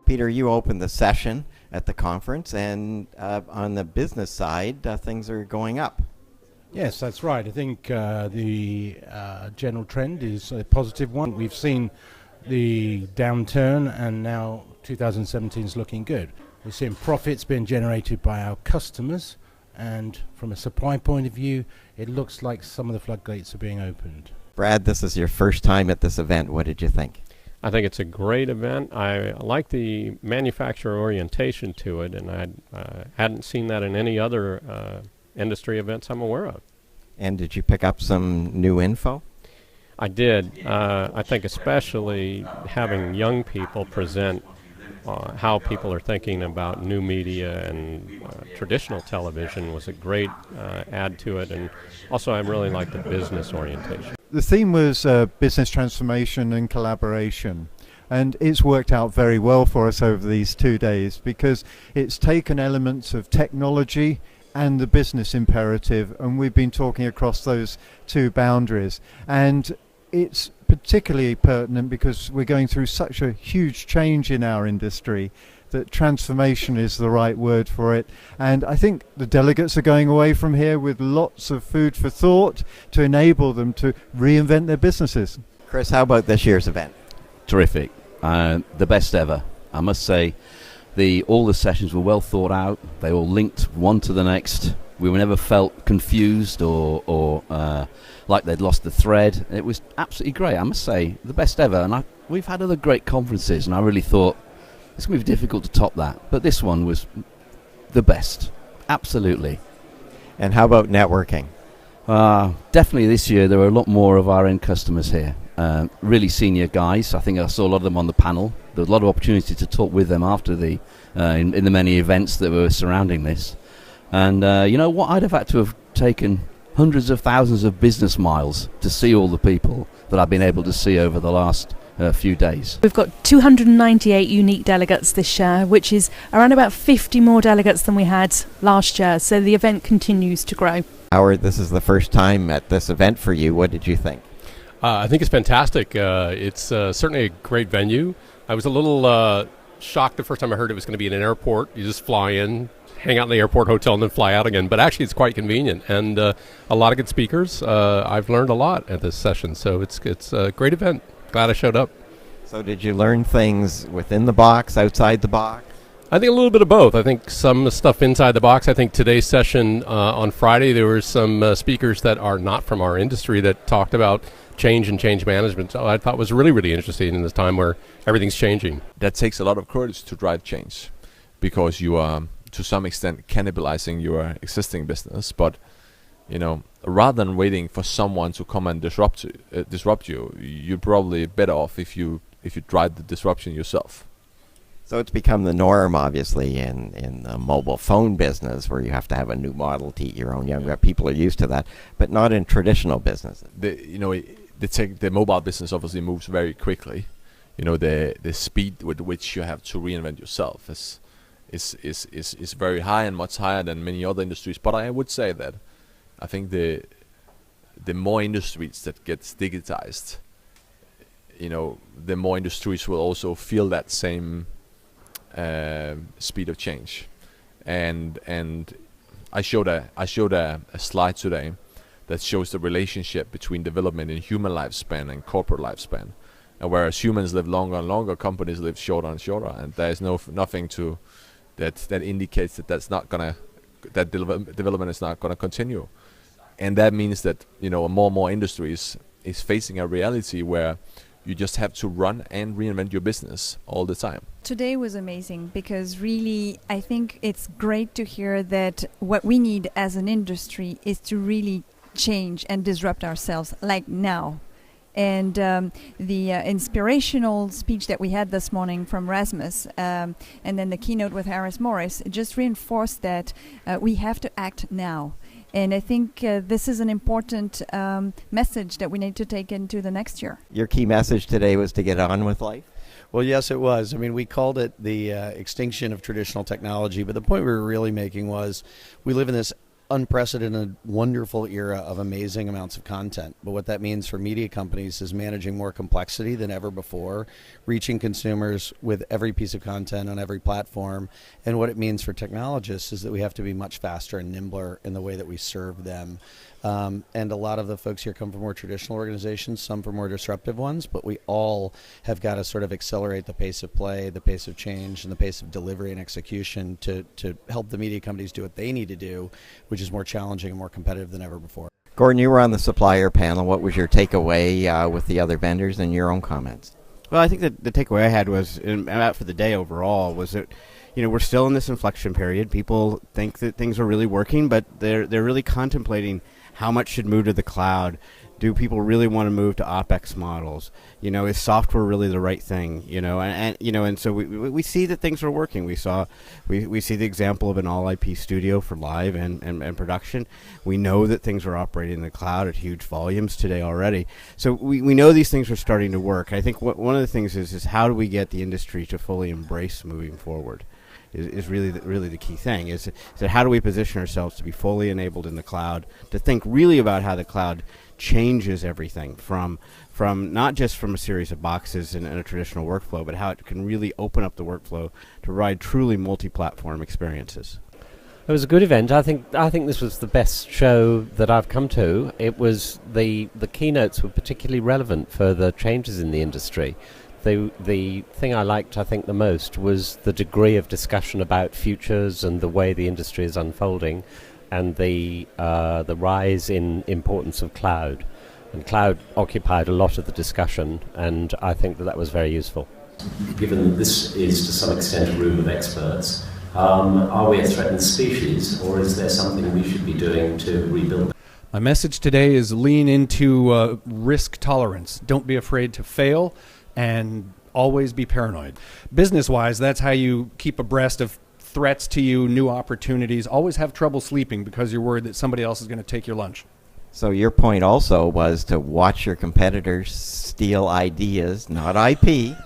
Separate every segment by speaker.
Speaker 1: Peter, you opened the session at the conference, and on the business side, things are going up.
Speaker 2: Yes, that's right. I think the general trend is a positive one. We've seen the downturn, and now 2017 is looking good. We're seeing profits being generated by our customers, and from a supply point of view, it looks like some of the floodgates are being opened.
Speaker 1: Brad, this is your first time at this event. What did you think?
Speaker 3: I think it's a great event. I like the manufacturer orientation to it, and I hadn't seen that in any other industry events I'm aware of.
Speaker 1: And did you pick up some new info?
Speaker 3: I did. I think especially having young people present how people are thinking about new media and traditional television was a great add to it, and also I really like the business orientation.
Speaker 4: The theme was business transformation and collaboration, and it's worked out very well for us over these 2 days because it's taken elements of technology and the business imperative, and we've been talking across those two boundaries. And it's particularly pertinent because we're going through such a huge change in our industry that transformation is the right word for it. And I think the delegates are going away from here with lots of food for thought to enable them to reinvent their businesses.
Speaker 1: Chris, how about this year's event?
Speaker 5: Terrific. The best ever. I must say, all the sessions were well thought out. They all linked one to the next. We never felt confused or like they'd lost the thread. It was absolutely great. I must say, the best ever. And we've had other great conferences, and I really thought it's going to be difficult to top that. But this one was the best. Absolutely.
Speaker 1: And how about networking?
Speaker 5: Definitely this year there were a lot more of our end customers here. Really senior guys. I think I saw a lot of them on the panel. There was a lot of opportunity to talk with them after in the many events that were surrounding this. And you know what? I'd have had to have taken hundreds of thousands of business miles to see all the people that I've been able to see over the last few days.
Speaker 6: We've got 298 unique delegates this year, which is around about 50 more delegates than we had last year. So the event continues to grow.
Speaker 1: Howard, this is the first time at this event for you. What did you think?
Speaker 7: I think it's fantastic. It's certainly a great venue. I was a little shocked the first time I heard it was going to be in an airport. You just fly in, hang out in the airport hotel, and then fly out again. But actually, it's quite convenient, and a lot of good speakers. I've learned a lot at this session, so it's a great event. Glad I showed up.
Speaker 1: So did you learn things within the box, outside the box?
Speaker 7: I think a little bit of both. I think some stuff inside the box. I think today's session on Friday, there were some speakers that are not from our industry that talked about change and change management. So I thought was really, really interesting in this time where everything's changing.
Speaker 8: That takes a lot of courage to drive change because you are, to some extent, cannibalizing your existing business. But, you know, rather than waiting for someone to come and disrupt you, you're probably better off if you drive the disruption yourself.
Speaker 1: So it's become the norm, obviously, in the mobile phone business where you have to have a new model to eat your own young. People are used to that, but not in traditional businesses.
Speaker 8: The mobile business obviously moves very quickly. You know, the speed with which you have to reinvent yourself is very high and much higher than many other industries. But I would say that I think the more industries that gets digitized, you know, the more industries will also feel that same speed of change. And I showed a slide today that shows the relationship between development in human lifespan and corporate lifespan. And whereas humans live longer and longer, companies live shorter and shorter, and there is nothing that indicates that development is not gonna continue. And that means that, you know, more and more industries is facing a reality where you just have to run and reinvent your business all the time.
Speaker 9: Today was amazing because really I think it's great to hear that what we need as an industry is to really change and disrupt ourselves like now. And the inspirational speech that we had this morning from Rasmus and then the keynote with Harris Morris just reinforced that we have to act now. And I think this is an important message that we need to take into the next year.
Speaker 1: Your key message today was to get on with life?
Speaker 10: Well, yes, it was. I mean, we called it the extinction of traditional technology, but the point we were really making was we live in this unprecedented, wonderful era of amazing amounts of content. But what that means for media companies is managing more complexity than ever before, reaching consumers with every piece of content on every platform. And what it means for technologists is that we have to be much faster and nimbler in the way that we serve them. And a lot of the folks here come from more traditional organizations, some from more disruptive ones, but we all have got to sort of accelerate the pace of play, the pace of change, and the pace of delivery and execution to help the media companies do what they need to do, which is more challenging and more competitive than ever before.
Speaker 1: Gordon, you were on the supplier panel. What was your takeaway with the other vendors and your own comments?
Speaker 11: Well, I think that the takeaway I had was, out for the day overall, was that we're still in this inflection period. People think that things are really working, but they're really contemplating how much should move to the cloud. Do people really want to move to OpEx models? Is software really the right thing? And so we see that things are working. We see the example of an all IP studio for live and production. We know that things are operating in the cloud at huge volumes today already. So we know these things are starting to work. I think one of the things is how do we get the industry to fully embrace moving forward? Is really the key thing. Is that how do we position ourselves to be fully enabled in the cloud, to think really about how the cloud changes everything from not just from a series of boxes in a traditional workflow, but how it can really open up the workflow to provide truly multi-platform experiences.
Speaker 3: It was a good event. I think this was the best show that I've come to. It was the keynotes were particularly relevant for the changes in the industry. The thing I liked, I think, the most was the degree of discussion about futures and the way the industry is unfolding, and the rise in importance of cloud. And cloud occupied a lot of the discussion, and I think that was very useful.
Speaker 12: Given that this is to some extent a room of experts, are we a threatened species, or is there something we should be doing to rebuild?
Speaker 13: My message today is lean into risk tolerance. Don't be afraid to fail, and always be paranoid. Business-wise, that's how you keep abreast of threats to you, new opportunities. Always have trouble sleeping because you're worried that somebody else is going to take your lunch.
Speaker 1: So your point also was to watch your competitors steal ideas, not IP.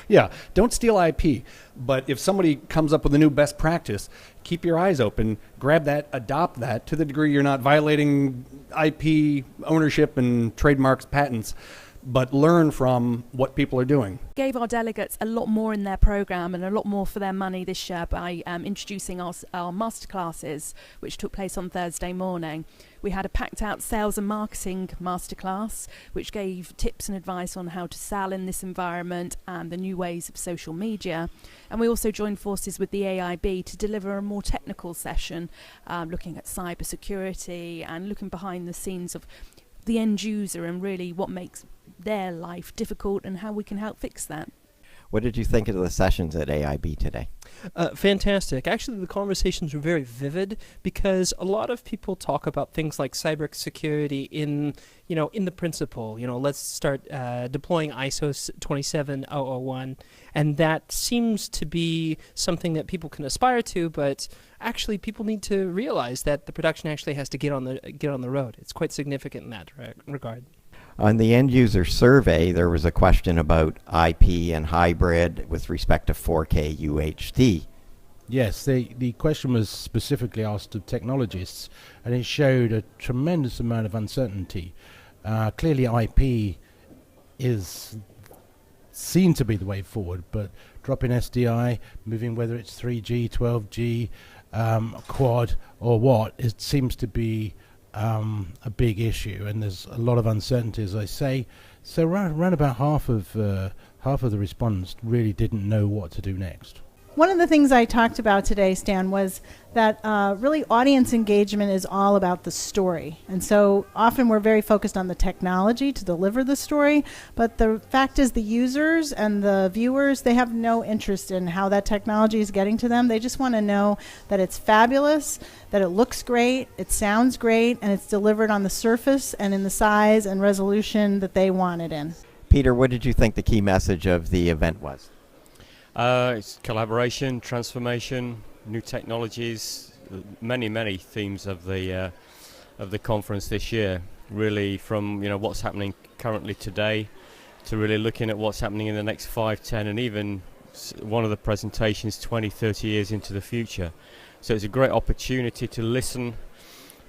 Speaker 13: Yeah, don't steal IP. But if somebody comes up with a new best practice, keep your eyes open, grab that, adopt that to the degree you're not violating IP ownership and trademarks, patents, but learn from what people are doing.
Speaker 6: Gave our delegates a lot more in their program and a lot more for their money this year by introducing our masterclasses, which took place on Thursday morning. We had a packed out sales and marketing masterclass, which gave tips and advice on how to sell in this environment and the new ways of social media. And we also joined forces with the AIB to deliver a more technical session, looking at cybersecurity and looking behind the scenes of the end user and really what makes their life difficult and how we can help fix that.
Speaker 1: What did you think of the sessions at AIB today?
Speaker 14: Fantastic. Actually, the conversations were very vivid because a lot of people talk about things like cybersecurity in the principle. Let's start deploying ISO 27001, and that seems to be something that people can aspire to, but actually people need to realize that the production actually has to get on the road. It's quite significant in that regard.
Speaker 1: On the end user survey, there was a question about IP and hybrid with respect to 4K UHD.
Speaker 2: Yes, the question was specifically asked of technologists, and it showed a tremendous amount of uncertainty. Clearly IP is seen to be the way forward, but dropping SDI, moving whether it's 3G, 12G, quad or what, it seems to be a big issue, and there's a lot of uncertainty, as I say. So around about half of the respondents really didn't know what to do next.
Speaker 15: One of the things I talked about today, Stan, was that really audience engagement is all about the story. And so often we're very focused on the technology to deliver the story, but the fact is the users and the viewers, they have no interest in how that technology is getting to them. They just want to know that it's fabulous, that it looks great, it sounds great, and it's delivered on the surface and in the size and resolution that they want it in.
Speaker 1: Peter, what did you think the key message of the event was?
Speaker 16: It's collaboration, transformation, new technologies, many themes of the conference this year. Really, from what's happening currently today, to really looking at what's happening in the next 5, 10, and even one of the presentations 20, 30 years into the future. So it's a great opportunity to listen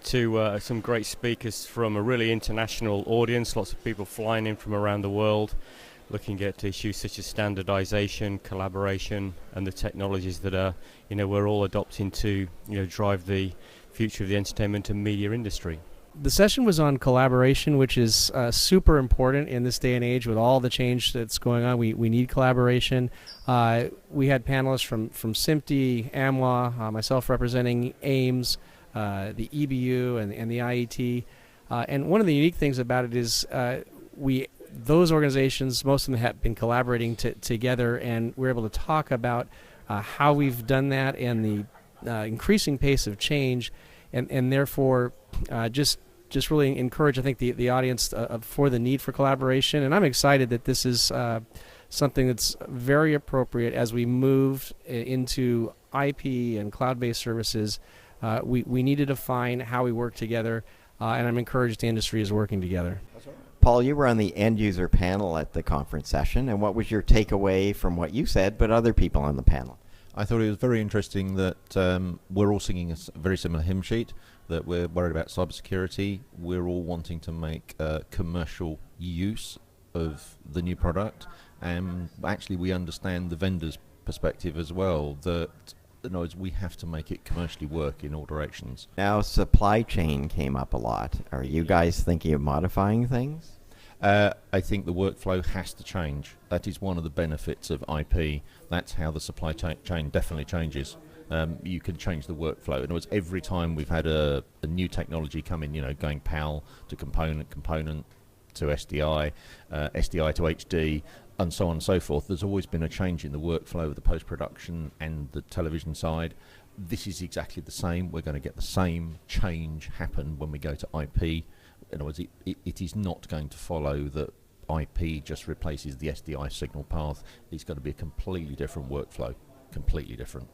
Speaker 16: to some great speakers from a really international audience, lots of people flying in from around the world, looking at issues such as standardization, collaboration, and the technologies that are, we're all adopting to, drive the future of the entertainment and media industry.
Speaker 17: The session was on collaboration, which is super important in this day and age with all the change that's going on. We need collaboration. We had panelists from SMPTE, AMWA, myself representing AIMS, the EBU, and the IET. And one of the unique things about it is those organizations, most of them have been collaborating together, and we're able to talk about how we've done that and the increasing pace of change, and therefore just really encourage, I think, the audience for the need for collaboration. And I'm excited that this is something that's very appropriate as we move into IP and cloud-based services. We need to define how we work together, and I'm encouraged the industry is working together.
Speaker 1: Paul, you were on the end-user panel at the conference session, and what was your takeaway from what you said, but other people on the panel?
Speaker 18: I thought it was very interesting that we're all singing a very similar hymn sheet, that we're worried about cybersecurity. We're all wanting to make commercial use of the new product, and actually we understand the vendor's perspective as well, that we have to make it commercially work in all directions.
Speaker 1: Now, supply chain came up a lot. Are you guys thinking of modifying things?
Speaker 18: I think the workflow has to change. That is one of the benefits of IP. That's how the supply chain definitely changes. You can change the workflow. In other words, every time we've had a new technology come in, going PAL to component to SDI, SDI to HD, and so on and so forth, there's always been a change in the workflow of the post-production and the television side. This is exactly the same. We're going to get the same change happen when we go to IP. In other words, it is not going to follow that IP just replaces the SDI signal path. It's going to be a completely different workflow, completely different.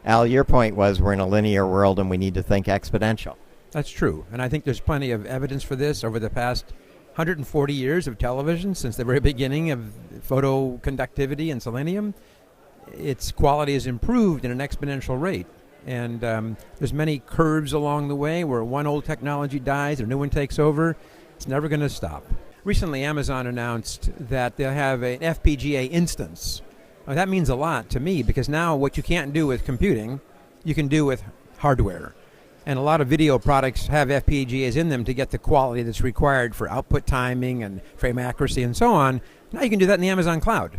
Speaker 1: Al, your point was we're in a linear world and we need to think exponential.
Speaker 19: That's true, and I think there's plenty of evidence for this over the past 140 years of television, since the very beginning of photo conductivity and selenium. Its quality has improved at an exponential rate, and there's many curves along the way where one old technology dies, a new one takes over. It's never going to stop. Recently, Amazon announced that they'll have an FPGA instance. Now, that means a lot to me, because now what you can't do with computing, you can do with hardware. And a lot of video products have FPGAs in them to get the quality that's required for output timing and frame accuracy and so on. Now you can do that in the Amazon cloud.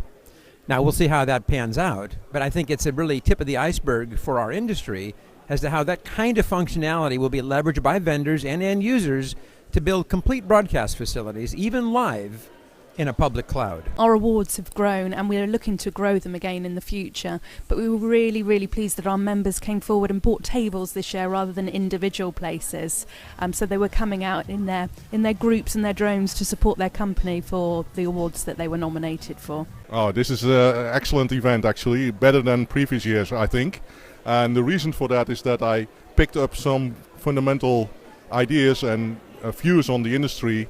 Speaker 19: Now we'll see how that pans out, but I think it's a really tip of the iceberg for our industry as to how that kind of functionality will be leveraged by vendors and end users to build complete broadcast facilities, even live, in a public cloud.
Speaker 6: Our awards have grown and we're looking to grow them again in the future, but we were really, really pleased that our members came forward and bought tables this year rather than individual places. So they were coming out in their groups and their drones to support their company for the awards that they were nominated for.
Speaker 20: Oh, this is an excellent event, actually, better than previous years, I think. And the reason for that is that I picked up some fundamental ideas and views on the industry,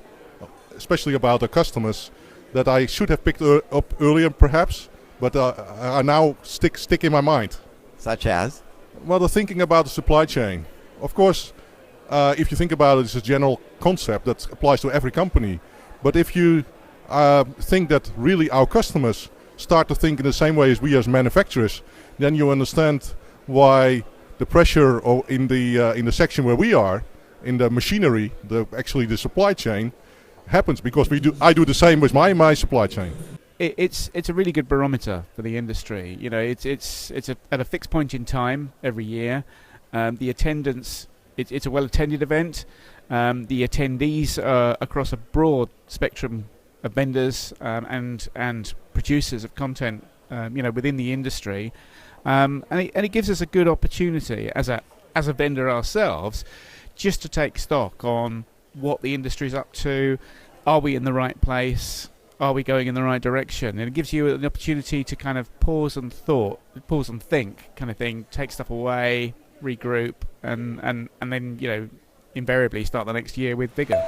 Speaker 20: especially about the customers, that I should have picked up earlier perhaps, but are now stick in my mind.
Speaker 1: Such as?
Speaker 20: Well, the thinking about the supply chain. Of course, if you think about it, it's a general concept that applies to every company. But if you think that really our customers start to think in the same way as we as manufacturers, then you understand why the pressure in the section where we are, in the machinery, the supply chain, happens, because I do the same with my supply chain.
Speaker 21: It's a really good barometer for the industry. It's at a fixed point in time every year. The attendance, it's a well-attended event. The attendees are across a broad spectrum of vendors and producers of content, within the industry, and it gives us a good opportunity as a vendor ourselves, just to take stock on what the industry's up to. Are we in the right place? Are we going in the right direction? And it gives you an opportunity to kind of pause and think kind of thing, take stuff away, regroup, and then invariably start the next year with vigor.